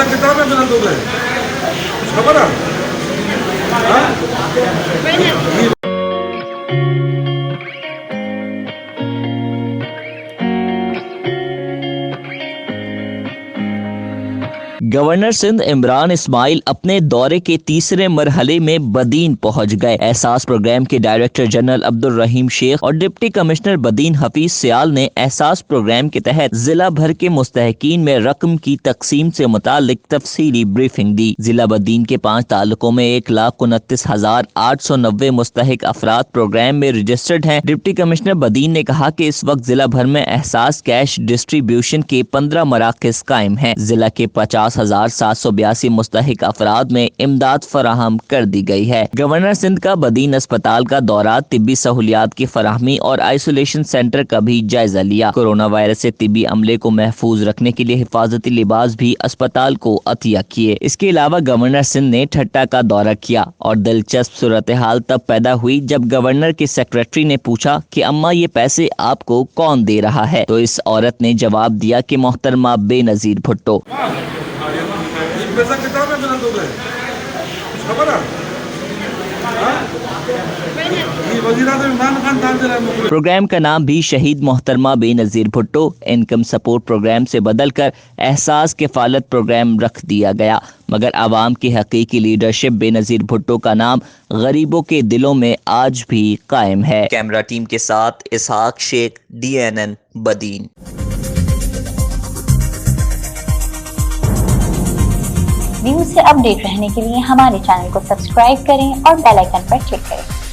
पैसा कितना में बना दोगे खबर है गवर्नर सिंध इमरान इस्माइल अपने दौरे के तीसरे मरहले में बदीन पहुंच गए। एहसास प्रोग्राम के डायरेक्टर जनरल अब्दुल रहीम शेख और डिप्टी कमिश्नर बदीन हफीज सियाल ने एहसास प्रोग्राम के तहत जिला भर के मुस्तहकीन में रकम की तकसीम से मुतालिक तफसीली ब्रीफिंग दी। जिला बदीन के 5 तालुकों में 1,29,890 मुस्तहिक अफराद प्रोग्राम में रजिस्टर्ड हैं। डिप्टी कमिश्नर बदीन ने कहा कि इस वक्त जिला भर में एहसास कैश डिस्ट्रीब्यूशन के 15 मराकज कायम हैं। जिला के 50,782 मुस्तहिक अफराद में इमदाद फराहम कर दी गई है। गवर्नर सिंध का बदीन अस्पताल का दौरा, तिब्बी सहूलियात की फराहमी और आइसोलेशन सेंटर का भी जायजा लिया। कोरोना वायरस से तिब्बी अमले को महफूज रखने के लिए हिफाजती लिबास भी अस्पताल को अतिया किए। इसके अलावा गवर्नर सिंध ने ठट्टा का दौरा किया और दिलचस्प सूरत हाल तब पैदा हुई जब गवर्नर के सेक्रेटरी ने पूछा कि अम्मा ये पैसे आपको कौन दे रहा है, तो इस औरत ने जवाब दिया कि मोहतरमा बेनजीर भुट्टो। पैसा कितना में बना दोगे खबर है प्रोग्राम का नाम भी शहीद मोहतरमा Benazir Bhutto income support programme से बदलकर एहसास किफालत प्रोग्राम रख दिया गया, मगर आवाम की हकीकी लीडरशिप बेनजीर भुट्टो का नाम गरीबों के दिलों में आज भी कायम है। कैमरा टीम के साथ इसहाक शेख, DNN बदीन। न्यूज़ से अपडेट रहने के लिए हमारे चैनल को सब्सक्राइब करें और बेल आइकन पर क्लिक करें।